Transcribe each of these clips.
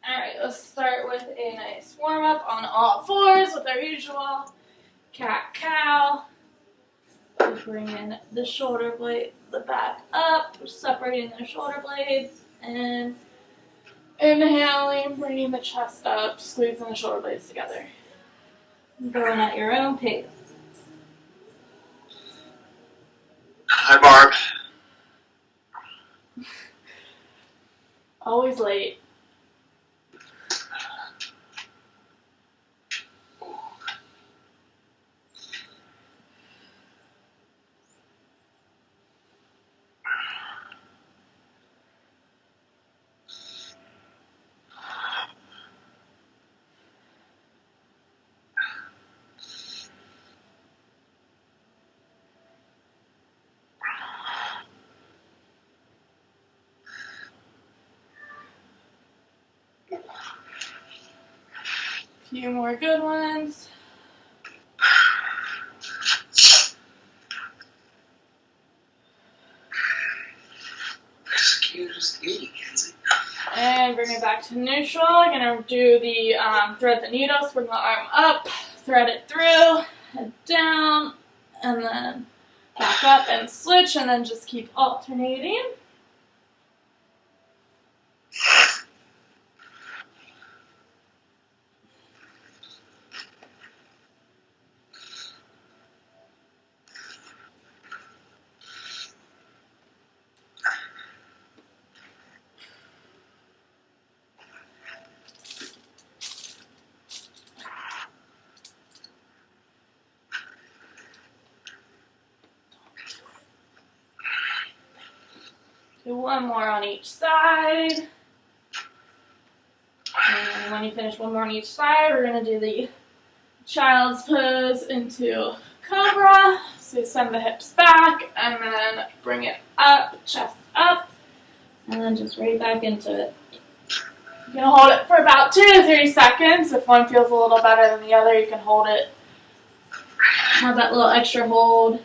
Alright, let's start with a nice warm-up on all fours with our usual cat-cow. We bring in the shoulder blade, the back up, separating the shoulder blades, and inhaling, bringing the chest up, squeezing the shoulder blades together. Going at your own pace. Hi, Barb. Always late. Few more good ones. Excuse me, Kenzie. And bring it back to neutral. I'm going to do the thread the needle, swing the arm up, thread it through, head down, and then back up and switch, and then just keep alternating. Do one more on each side. And when you finish one more on each side, we're going to do the child's pose into cobra. So send the hips back and then bring it up, chest up, and then just right back into it. You can hold it for about 2 to 3 seconds. If one feels a little better than the other, you can hold it. Have that little extra hold.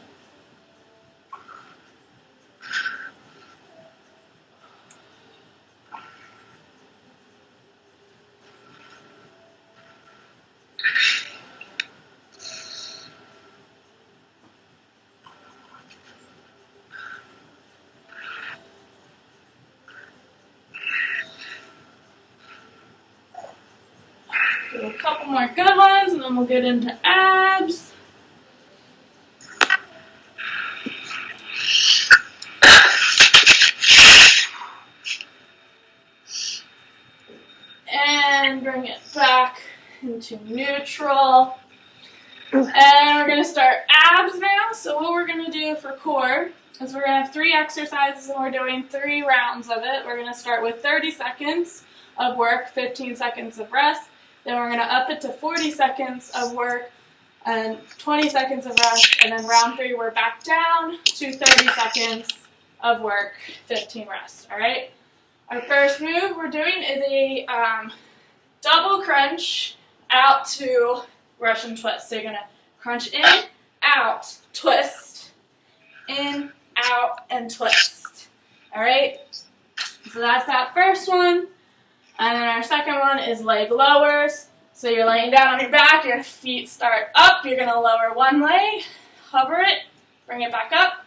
Do a couple more good ones, and then we'll get into abs. And bring it back into neutral. And we're going to start abs now. So what we're going to do for core is we're going to have 3 exercises, and we're doing 3 rounds of it. We're going to start with 30 seconds of work, 15 seconds of rest. Then we're going to up it to 40 seconds of work and 20 seconds of rest. And then round 3, we're back down to 30 seconds of work, 15 rest. All right? Our first move we're doing is a double crunch out to Russian twist. So you're going to crunch in, out, twist, in, out, and twist. All right? So that's that first one. And then our second one is leg lowers. So you're laying down on your back, your feet start up. You're going to lower one leg, hover it, bring it back up,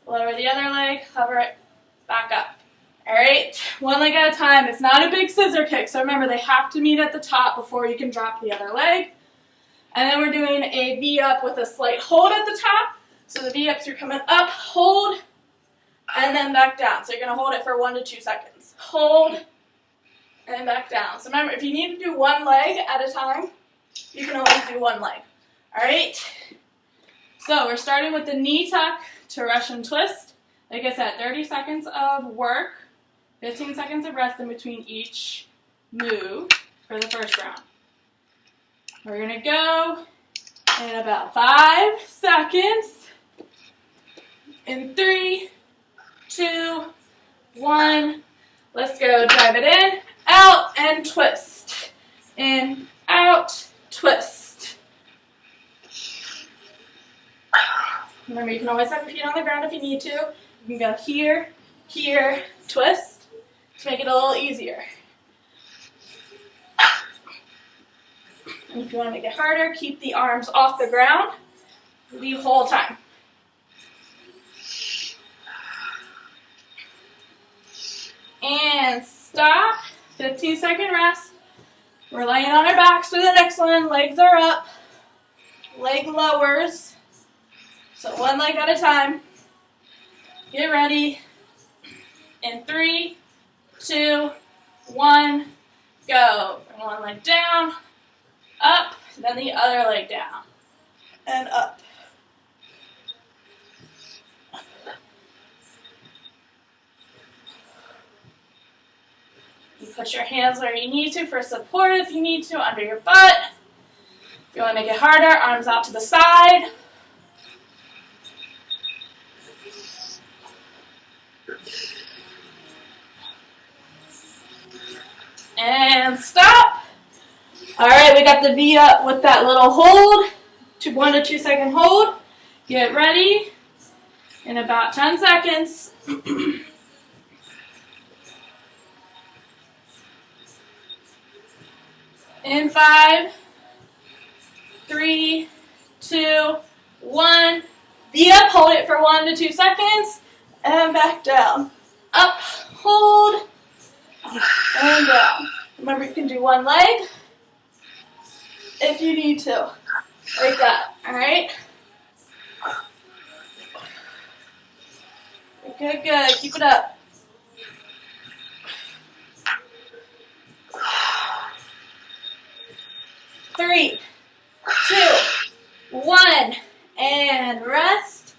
lower the other leg, hover it, back up. All right, one leg at a time. It's not a big scissor kick, so remember they have to meet at the top before you can drop the other leg. And then we're doing a V-up with a slight hold at the top. So the V-ups, you're coming up, hold, and then back down. So you're going to hold it for 1 to 2 seconds. Hold, and back down. So remember, if you need to do one leg at a time, you can always do one leg. All right? So we're starting with the knee tuck to Russian twist. Like I said, 30 seconds of work, 15 seconds of rest in between each move for the first round. We're going to go in about 5 seconds. In 3, 2, 1. Let's go. Drive it in, out, and twist. In, out, twist. Remember, you can always have your feet on the ground if you need to. You can go here, here, twist, to make it a little easier. And if you want to make it harder, keep the arms off the ground the whole time. And stop. 15-second rest. We're laying on our backs for the next one. Legs are up. Leg lowers. So one leg at a time. Get ready. In 3, 2, 1, go. Bring one leg down, up, then the other leg down, and up. You put your hands where you need to for support if you need to, under your butt. If you want to make it harder, arms out to the side. And stop. All right, we got the V up with that little hold, 1 to 2 second hold. Get ready in about 10 seconds. In 5, 3, 2, 1. V up, hold it for 1 to 2 seconds, and back down. Up, hold, and down. Remember, you can do one leg if you need to, like that, all right? Good, good, keep it up. Three, 2, 1, and rest.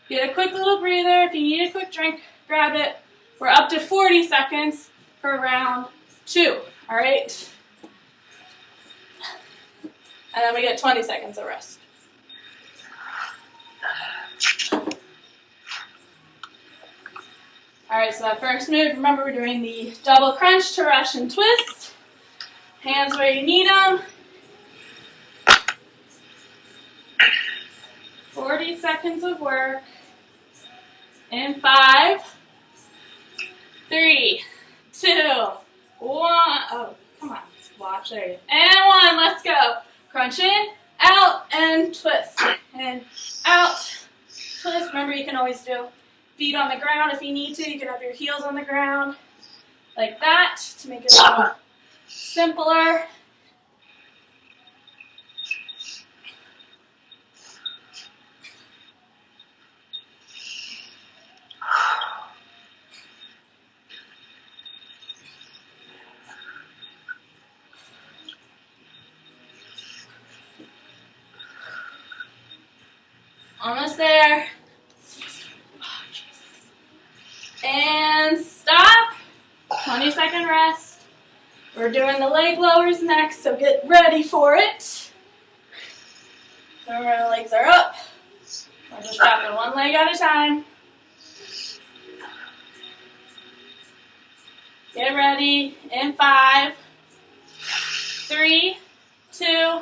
Get a quick little breather. If you need a quick drink, grab it. We're up to 40 seconds for round 2, all right? And then we get 20 seconds of rest. All right, so that first move, remember we're doing the double crunch to Russian twist. Hands where you need them. 40 seconds of work. In 5, 3, 2, 1. Oh, come on. Watch there. And 1. Let's go. Crunch in, out, and twist. And out, twist. Remember, you can always do feet on the ground if you need to. You can have your heels on the ground like that to make it a little simpler. Almost there. And stop. 20-second rest. We're doing the leg lowers next, so get ready for it. Remember, the legs are up. We're just dropping one leg at a time. Get ready. In 5, 3, 2,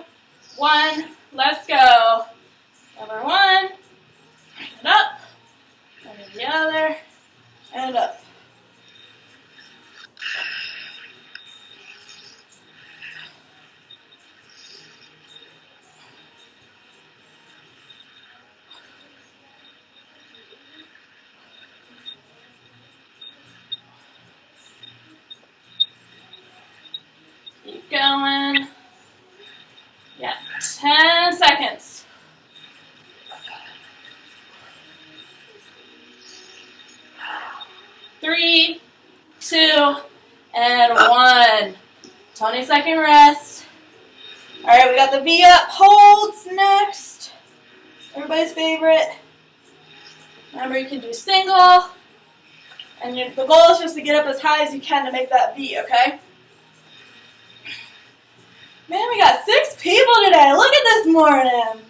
1. Let's go. Number 1, and up, and then the other, and up. Keep going. Yeah, 10 seconds. 3, 2, and 1. 20-second rest. All right, we got the V up holds next. Everybody's favorite. Remember, you can do single. And the goal is just to get up as high as you can to make that V, okay? Man, we got 6 people today. Look at this morning.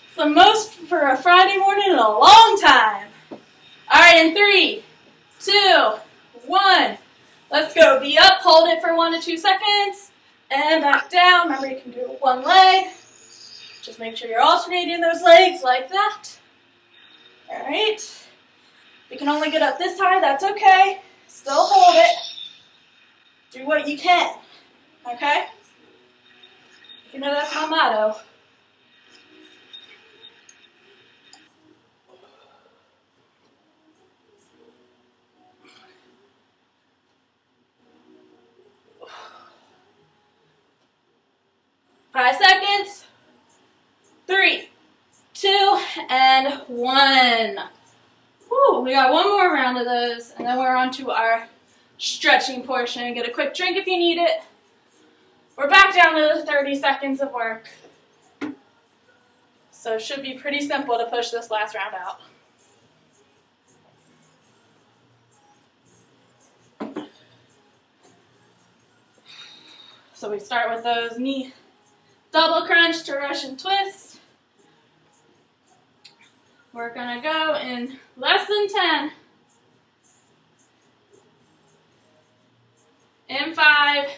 It's the most for a Friday morning in a long time. All right, in 3, 2, 1. Let's go. V up, hold it for 1 to 2 seconds, and back down. Remember, you can do one leg. Just make sure you're alternating those legs like that. All right. If you can only get up this high, that's okay. Still hold it. Do what you can, okay? You know that's my motto. Five seconds. 3, 2, and 1. Woo, we got one more round of those, and then we're on to our stretching portion. Get a quick drink if you need it. We're back down to the 30 seconds of work. So it should be pretty simple to push this last round out. So we start with those knee double crunch to Russian twist. We're gonna go in less than 10. In 5,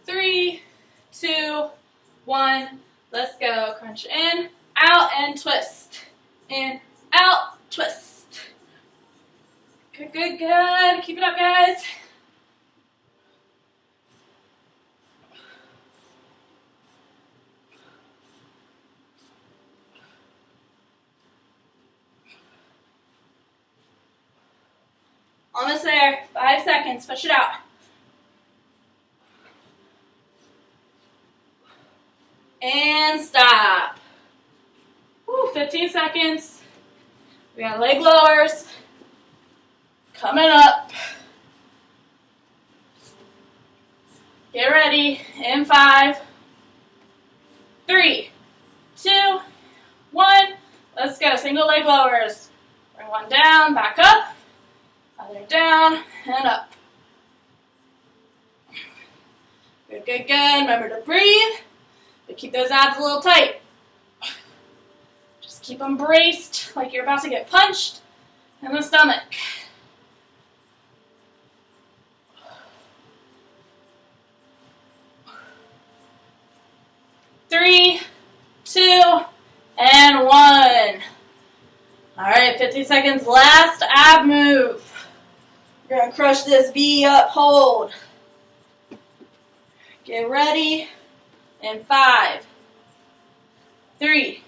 3, 2, 1. Let's go. Crunch in, out, and twist. In, out, twist. Good, good, good. Keep it up, guys. Almost there. 5 seconds. Push it out. And stop. Woo, 15 seconds. We got leg lowers coming up. Get ready. In 5, 3, 2, 1. Let's go. Single leg lowers. Bring one down, back up. Other down and up. Good, good, good. Remember to breathe. But keep those abs a little tight. Just keep them braced like you're about to get punched in the stomach. 3, 2, and 1. All right, 50 seconds. Last ab move. We're going to crush this B up, hold. Get ready. In 5, 3,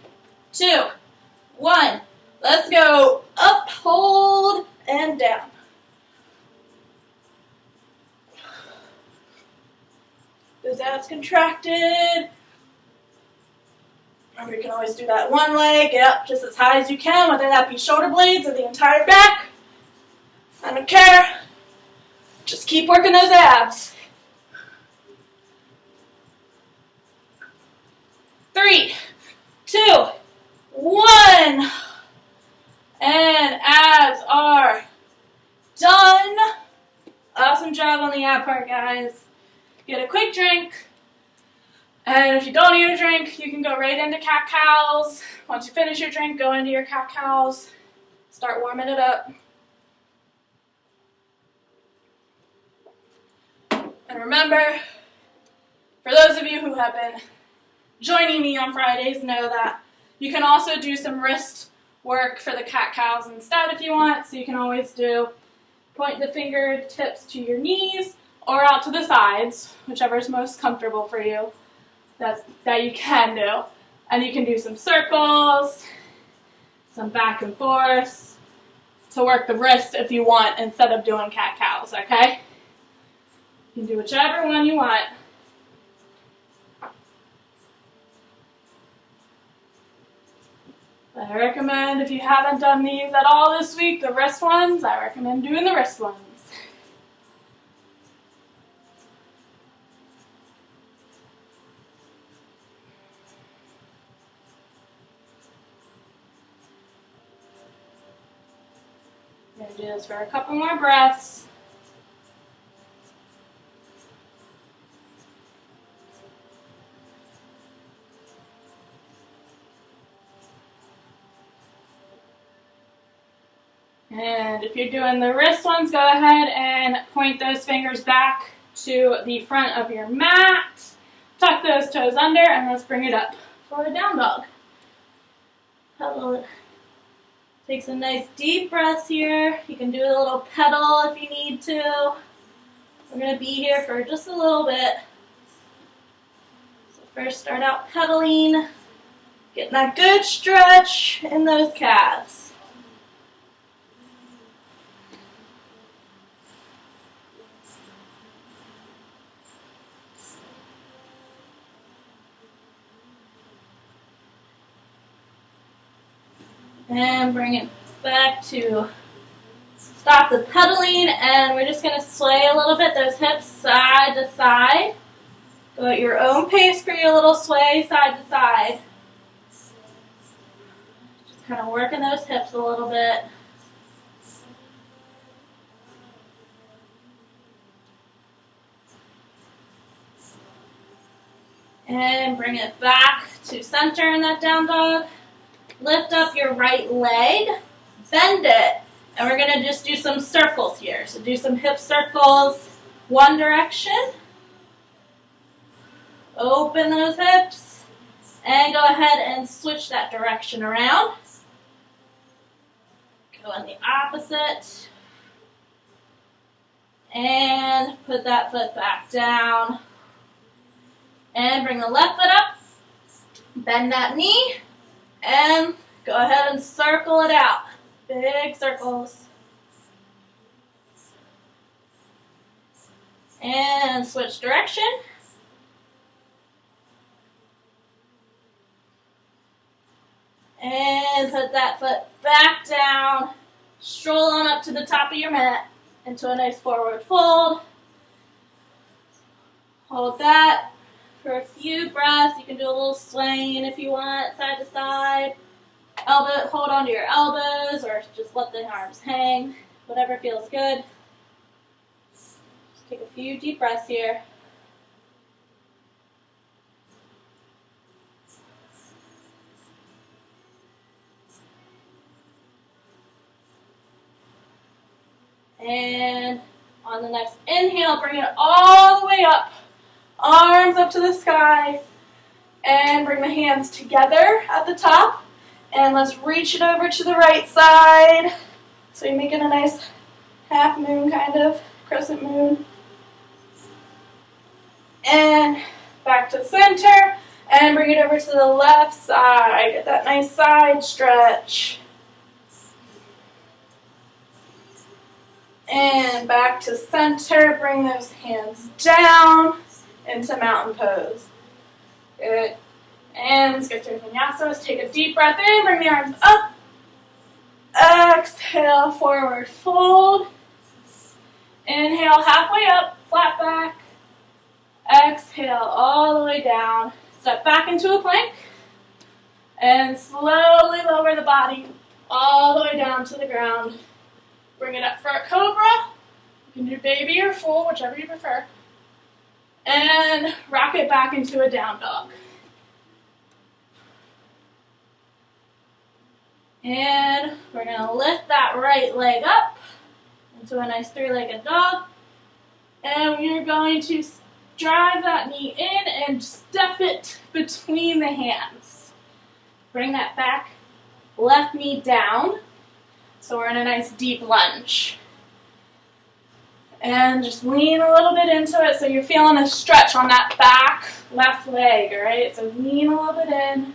2, 1. Let's go. Up, hold, and down. Those abs contracted. Remember, you can always do that one leg. Get up just as high as you can, whether that be shoulder blades or the entire back. I don't care. Just keep working those abs. 3, 2, 1. And abs are done. Awesome job on the ab part, guys. Get a quick drink. And if you don't need a drink, you can go right into cat-cows. Once you finish your drink, go into your cat-cows. Start warming it up. And remember, for those of you who have been joining me on Fridays, know that you can also do some wrist work for the cat-cows instead if you want. So you can always point the fingertips to your knees or out to the sides, whichever is most comfortable for you. That you can do. And you can do some circles, some back and forth to work the wrist if you want instead of doing cat-cows, okay? You can do whichever one you want. I recommend, if you haven't done these at all this week, the wrist ones, I recommend doing the wrist ones. I'm going to do this for a couple more breaths. And if you're doing the wrist ones, go ahead and point those fingers back to the front of your mat. Tuck those toes under, and let's bring it up for a down dog. Take some nice deep breaths here. You can do a little pedal if you need to. We're going to be here for just a little bit. First, start out pedaling, getting that good stretch in those calves. And bring it back to stop the pedaling, and we're just going to sway a little bit, those hips side to side. Go at your own pace for your little sway side to side. Just kind of working those hips a little bit. And bring it back to center in that down dog. Lift up your right leg, bend it, and we're going to just do some circles here. So do some hip circles, one direction. Open those hips, and go ahead and switch that direction around. Go in the opposite. And put that foot back down. And bring the left foot up. Bend that knee. And go ahead and circle it out. Big circles. And switch direction. And put that foot back down. Stroll on up to the top of your mat into a nice forward fold. Hold that for a few breaths. You can do a little swaying if you want, side to side. Hold onto your elbows or just let the arms hang. Whatever feels good. Just take a few deep breaths here. And on the next inhale, bring it all the way up. Arms up to the sky. And bring the hands together at the top. And let's reach it over to the right side. So you're making a nice half moon kind of, crescent moon. And back to center. And bring it over to the left side. Get that nice side stretch. And back to center. Bring those hands down into mountain pose. Good. And let's get to vinyasa. Let's take a deep breath in. Bring the arms up. Exhale, forward fold. Inhale, halfway up, flat back. Exhale, all the way down. Step back into a plank. And slowly lower the body all the way down to the ground. Bring it up for a cobra. You can do baby or full, whichever you prefer. And rock it back into a down dog. And we're going to lift that right leg up into a nice three-legged dog. And we're going to drive that knee in and step it between the hands. Bring that back, left knee down. So we're in a nice deep lunge. And just lean a little bit into it so you're feeling a stretch on that back left leg, all right? So lean a little bit in.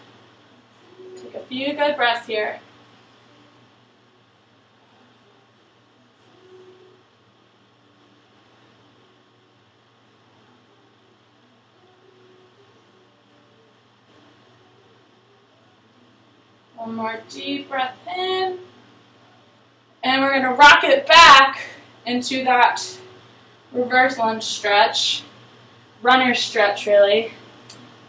Take a few good breaths here. One more deep breath in. And we're going to rock it back into that reverse lunge stretch. Runner stretch, really.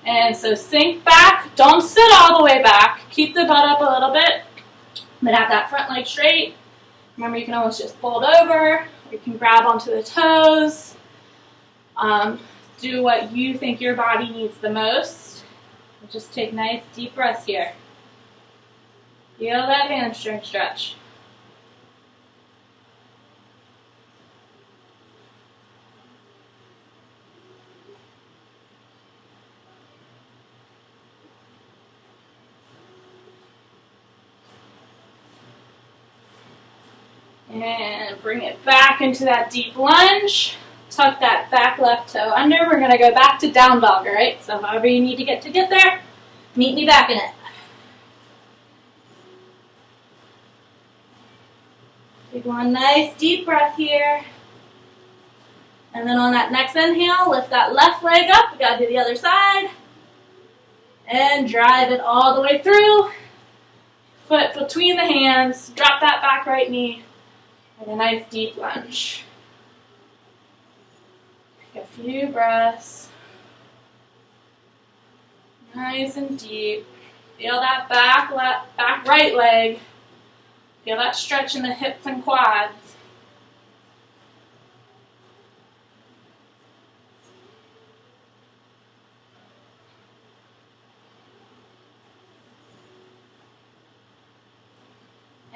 And so sink back. Don't sit all the way back. Keep the butt up a little bit. Then have that front leg straight. Remember, you can always just fold over. Or you can grab onto the toes. Do what you think your body needs the most. Just take nice deep breaths here. Feel that hamstring stretch. And bring it back into that deep lunge. tuck that back left toe under. We're going to go back to down dog, all right? So however you need to get there, meet me back in it. Take one nice deep breath here. And then on that next inhale, lift that left leg up. We got to do the other side. And drive it all the way through. Foot between the hands. Drop that back right knee. And a nice deep lunge. Take a few breaths. Nice and deep. Feel that back right leg. Feel that stretch in the hips and quads.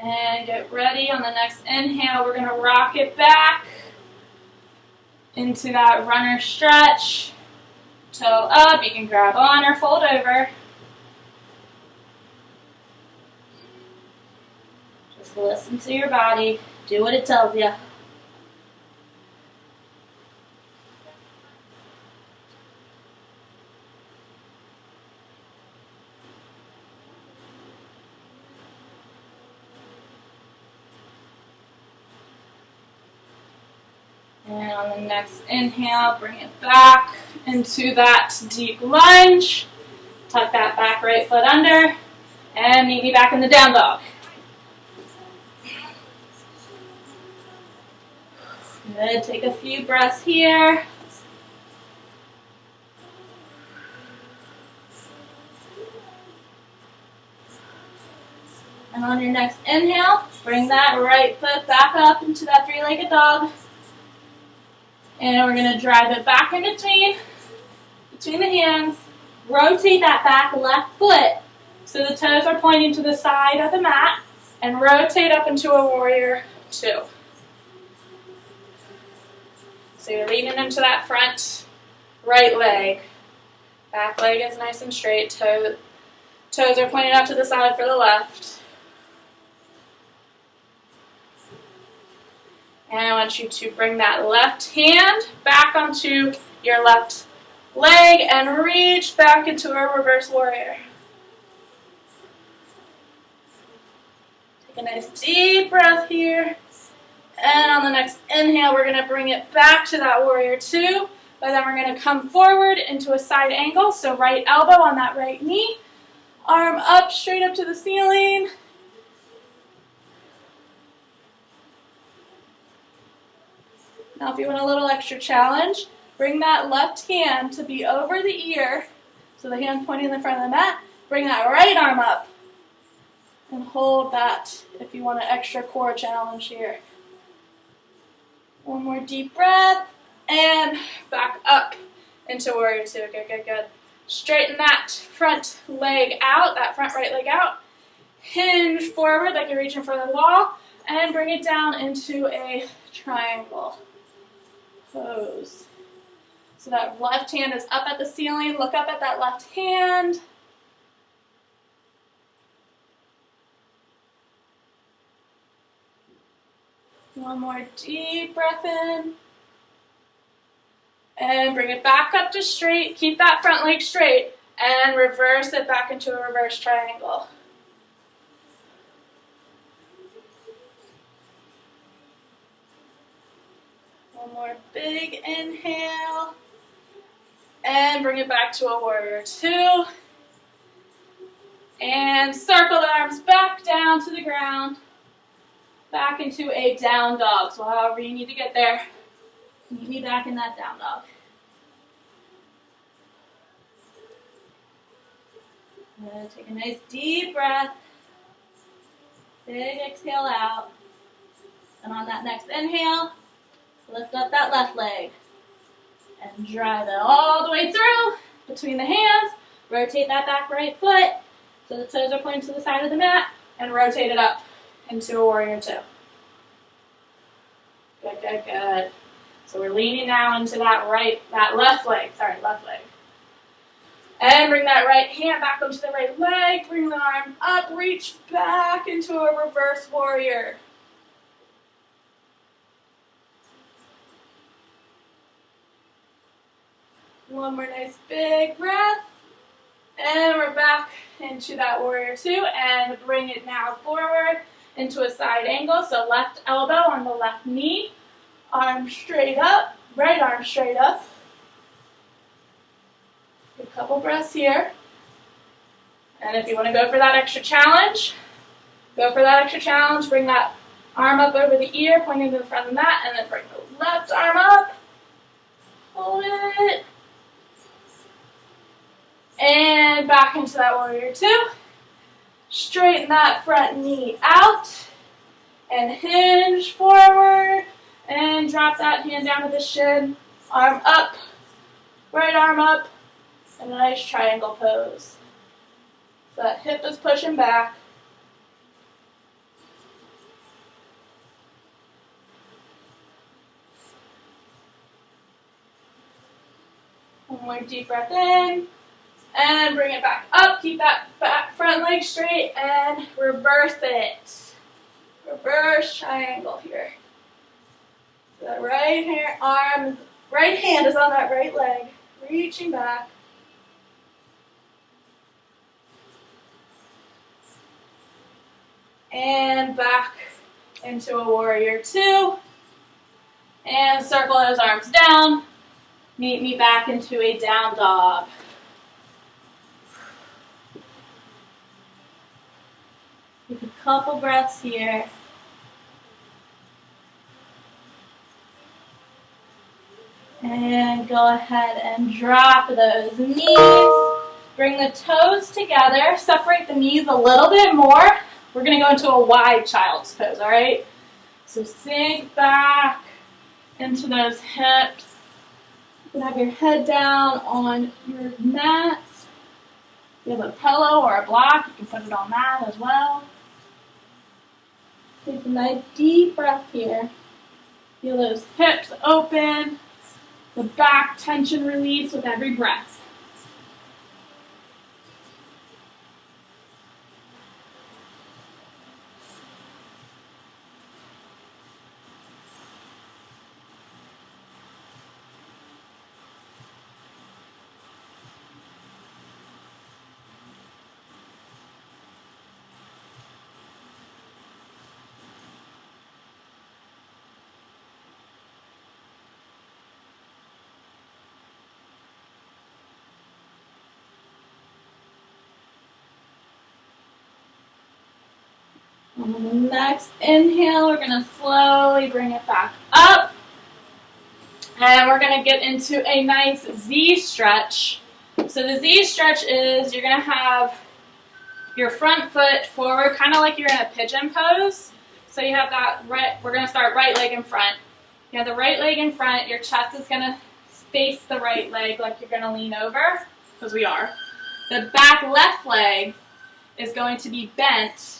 And get ready on the next inhale. We're going to rock it back into that runner stretch. Toe up. You can grab on or fold over. Just listen to your body. Do what it tells you. And on the next inhale, bring it back into that deep lunge. Tuck that back right foot under. And meet me back in the down dog. Good. Take a few breaths here. And on your next inhale, bring that right foot back up into that three-legged dog. And we're going to drive it back in between the hands. Rotate that back left foot so the toes are pointing to the side of the mat. And rotate up into a warrior two. So you're leaning into that front right leg. Back leg is nice and straight. Toes are pointing up to the side for the left. And I want you to bring that left hand back onto your left leg and reach back into a reverse warrior. Take a nice deep breath here. And on the next inhale, we're going to bring it back to that warrior two. But then we're going to come forward into a side angle. So right elbow on that right knee. Arm up, straight up to the ceiling. Now if you want a little extra challenge, bring that left hand to be over the ear. So the hand pointing in the front of the mat. Bring that right arm up. And hold that if you want an extra core challenge here. One more deep breath. And back up into warrior two. Good, good, good. Straighten that front leg out, that front right leg out. Hinge forward like you're reaching for the wall. And bring it down into a triangle pose. So that left hand is up at the ceiling. Look up at that left hand. One more deep breath in. And bring it back up to straight. Keep that front leg straight. And reverse it back into a reverse triangle. One more big inhale. And bring it back to a warrior two. And circle the arms back down to the ground. Back into a down dog. So however you need to get there, meet me back in that down dog. And take a nice deep breath. Big exhale out. And on that next inhale, lift up that left leg. And drive it all the way through between the hands. Rotate that back right foot so the toes are pointing to the side of the mat. And rotate it up into a warrior two. Good, good, good. So we're leaning now into that left leg. And bring that right hand back onto the right leg. Bring the arm up, reach back into a reverse warrior. One more nice big breath. And we're back into that warrior two and bring it now forward into a side angle. So left elbow on the left knee, arm straight up, right arm straight up. A couple breaths here. And if you want to go for that extra challenge, go for that extra challenge. Bring that arm up over the ear, pointing to the front of the mat, and then bring the left arm up. Hold it. And back into that warrior two. Straighten that front knee out. And hinge forward. And drop that hand down to the shin. Arm up. Right arm up. And a nice triangle pose. So that hip is pushing back. One more deep breath in. And bring it back up. Keep that back front leg straight and reverse it. Reverse triangle here. So that right hand is on that right leg. Reaching back. And back into a warrior two. And circle those arms down. Meet me back into a down dog. Take a couple breaths here. And go ahead and drop those knees. Bring the toes together. Separate the knees a little bit more. We're going to go into a wide child's pose, all right? So sink back into those hips. You can have your head down on your mat. If you have a pillow or a block, you can put it on that as well. Take a nice deep breath here. Feel those hips open, the back tension release with every breath. On the next inhale, we're going to slowly bring it back up. And we're going to get into a nice Z stretch. So the Z stretch is you're going to have your front foot forward, kind of like you're in a pigeon pose. So you have that we're going to start right leg in front. You have the right leg in front. Your chest is going to face the right leg like you're going to lean over, because we are. The back left leg is going to be bent.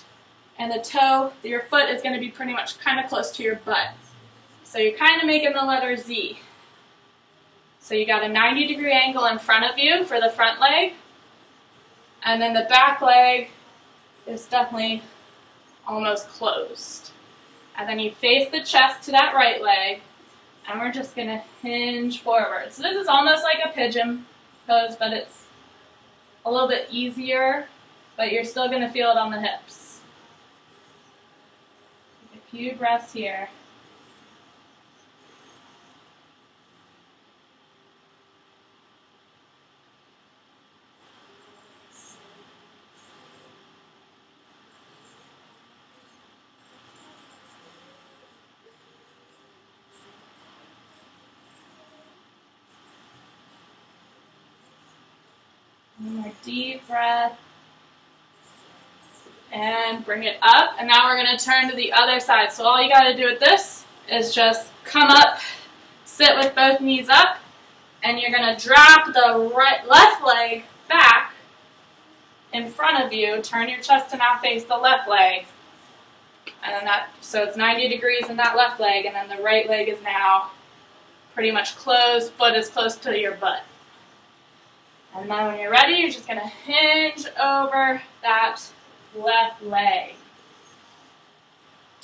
And the toe, your foot is going to be pretty much kind of close to your butt. So you're kind of making the letter Z. So you got a 90-degree angle in front of you for the front leg. And then the back leg is definitely almost closed. And then you face the chest to that right leg. And we're just going to hinge forward. So this is almost like a pigeon pose, but it's a little bit easier. But you're still going to feel it on the hips. A few breaths here. One more deep breath. And bring it up. And now we're going to turn to the other side. So all you got to do with this is just come up, sit with both knees up, and you're going to drop the left leg back in front of you. Turn your chest to now face the left leg. And then so it's 90 degrees in that left leg, and then the right leg is now pretty much closed. Foot is close to your butt. And then when you're ready, you're just going to hinge over that left leg.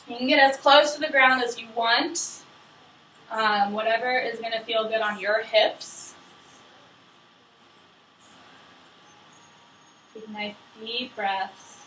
You can get as close to the ground as you want. Whatever is going to feel good on your hips. Take nice deep breaths.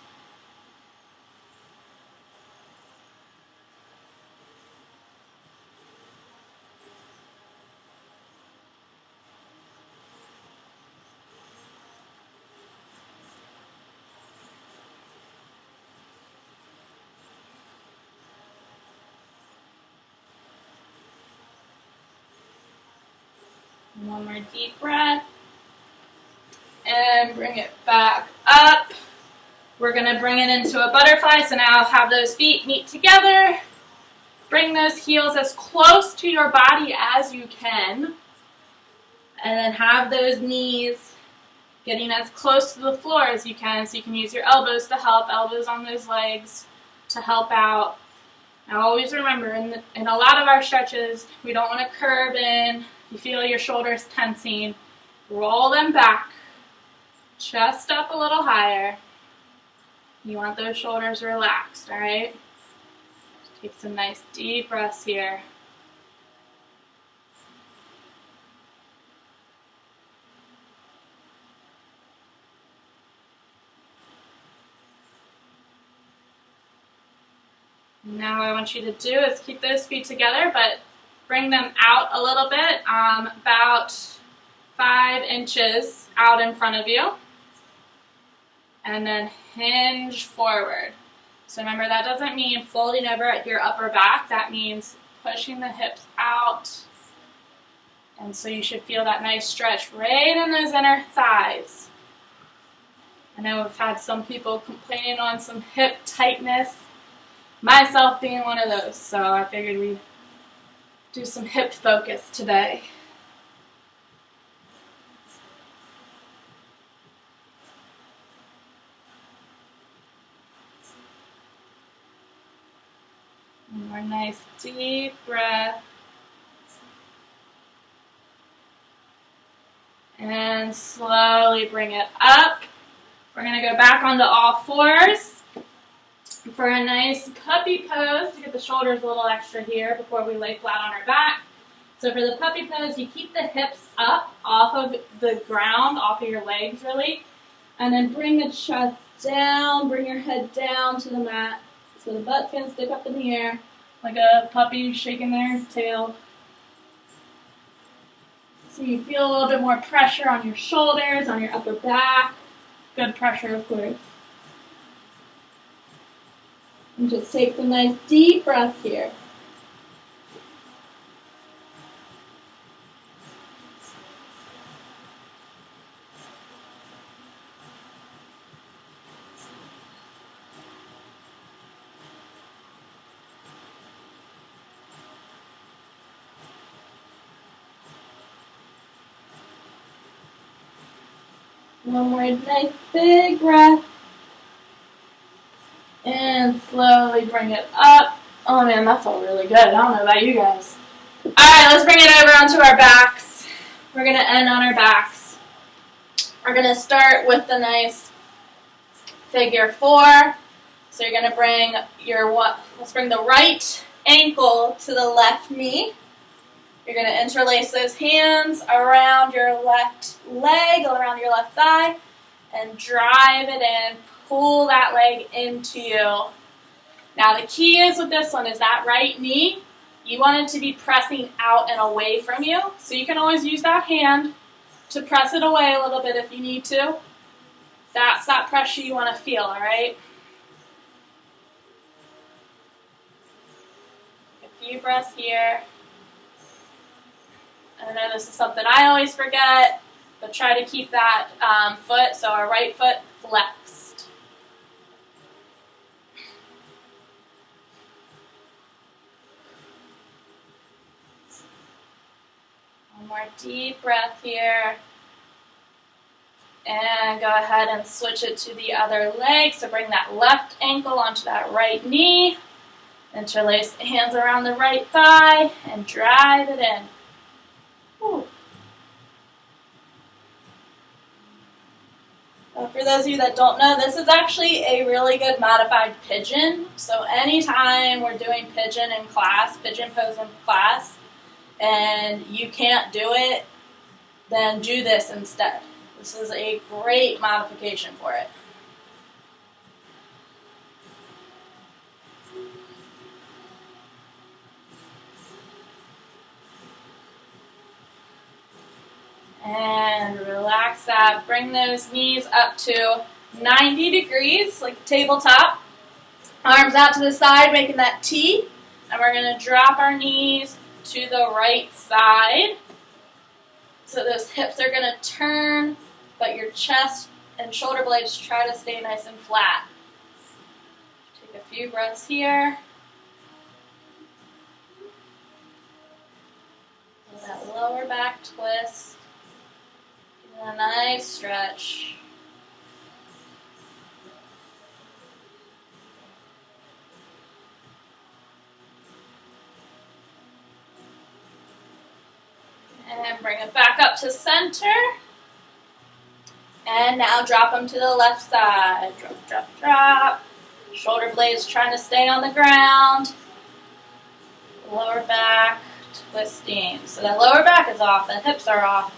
One more deep breath. And bring it back up. We're going to bring it into a butterfly. So now have those feet meet together. Bring those heels as close to your body as you can. And then have those knees getting as close to the floor as you can. So you can use your elbows to help, elbows on those legs to help out. Now always remember, in a lot of our stretches, we don't want to curve in. You feel your shoulders tensing. Roll them back. Chest up a little higher. You want those shoulders relaxed, all right? Take some nice deep breaths here. Now what I want you to do is keep those feet together, but bring them out a little bit, about 5 inches out in front of you. And then hinge forward. So remember, that doesn't mean folding over at your upper back. That means pushing the hips out. And so you should feel that nice stretch right in those inner thighs. I know we've had some people complaining on some hip tightness, myself being one of those. So I figured we'd do some hip focus today. One more nice deep breath. And slowly bring it up. We're going to go back onto all fours for a nice puppy pose to get the shoulders a little extra here before we lay flat on our back. So for the puppy pose, you keep the hips up off of the ground, off of your legs really, and then bring the chest down, bring your head down to the mat. So the butt's going to stick up in the air like a puppy shaking their tail. So you feel a little bit more pressure on your shoulders, on your upper back. Good pressure, of course. And just take some nice deep breaths here. One more nice big breath. And slowly bring it up. Oh man, that felt really good. I don't know about you guys. Alright, let's bring it over onto our backs. We're going to end on our backs. We're going to start with the nice figure 4. So you're going to bring let's bring the right ankle to the left knee. You're going to interlace those hands around your left leg, around your left thigh, and drive it in. Pull that leg into you. Now the key is with this one is that right knee, you want it to be pressing out and away from you. So you can always use that hand to press it away a little bit if you need to. That's that pressure you want to feel, all right? A few breaths here. I know this is something I always forget, but try to keep that foot, so our right foot flexed. One more deep breath here. And go ahead and switch it to the other leg. So bring that left ankle onto that right knee. Interlace the hands around the right thigh and drive it in. For those of you that don't know, this is actually a really good modified pigeon. So anytime we're doing pigeon in class, pigeon pose in class, and you can't do it, then do this instead. This is a great modification for it. And relax that. Bring those knees up to 90 degrees, like a tabletop. Arms out to the side, making that T. And we're going to drop our knees to the right side. So those hips are going to turn, but your chest and shoulder blades try to stay nice and flat. Take a few breaths here. Feel that lower back twist. A nice stretch. And bring it back up to center. And now drop them to the left side. Drop, drop, drop. Shoulder blades trying to stay on the ground. Lower back twisting. So the lower back is off, the hips are off.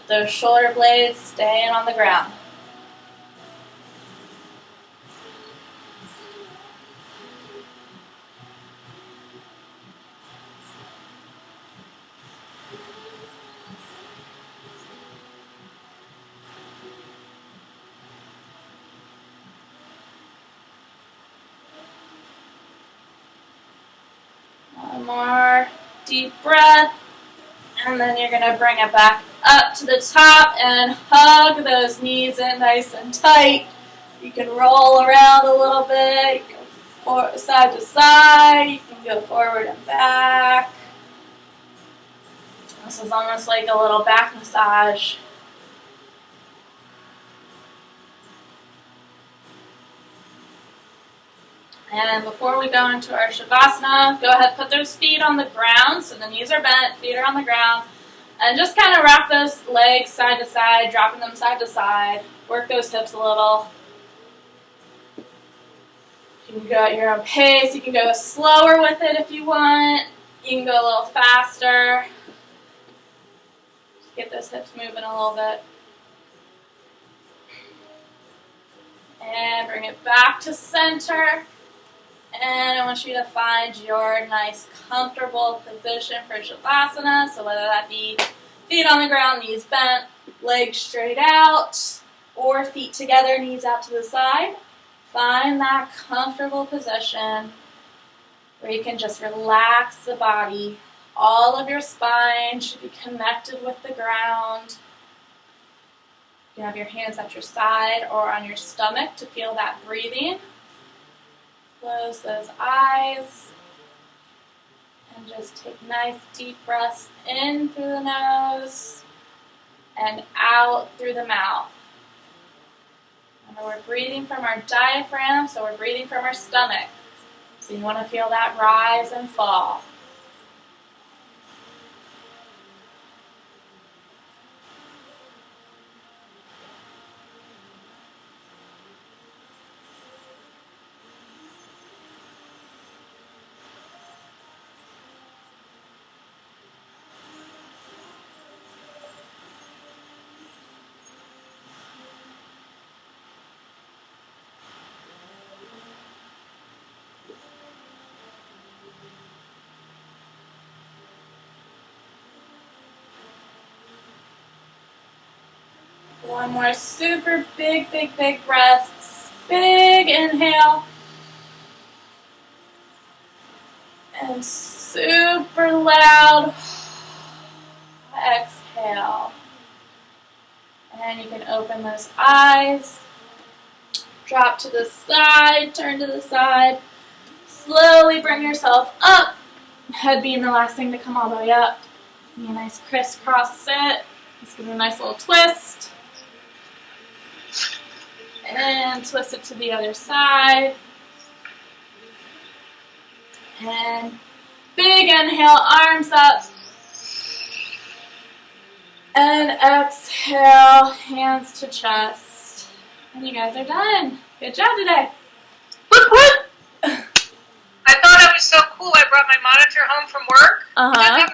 Those shoulder blades staying on the ground. One more deep breath. And then you're going to bring it back up to the top and hug those knees in nice and tight. You can roll around a little bit, you can go side to side, you can go forward and back. This is almost like a little back massage. And before we go into our Shavasana, go ahead and put those feet on the ground. So the knees are bent, feet are on the ground. And just kind of rock those legs side to side, dropping them side to side. Work those hips a little. You can go at your own pace. You can go slower with it if you want. You can go a little faster. Just get those hips moving a little bit. And bring it back to center. And I want you to find your nice, comfortable position for Shavasana. So whether that be feet on the ground, knees bent, legs straight out, or feet together, knees out to the side. Find that comfortable position where you can just relax the body. All of your spine should be connected with the ground. You can have your hands at your side or on your stomach to feel that breathing. Close those eyes and just take nice deep breaths in through the nose and out through the mouth. Remember, we're breathing from our diaphragm, so we're breathing from our stomach. So you want to feel that rise and fall. One more super big breath. Big inhale. And super loud exhale. And you can open those eyes. Drop to the side, turn to the side. Slowly bring yourself up. Head being the last thing to come all the way up. Give me a nice crisscross sit. Let's give it a nice little twist. And twist it to the other side. And big inhale, arms up. And exhale, hands to chest. And you guys are done. Good job today. Whoop, whoop. I thought it was so cool. I brought my monitor home from work. Uh-huh.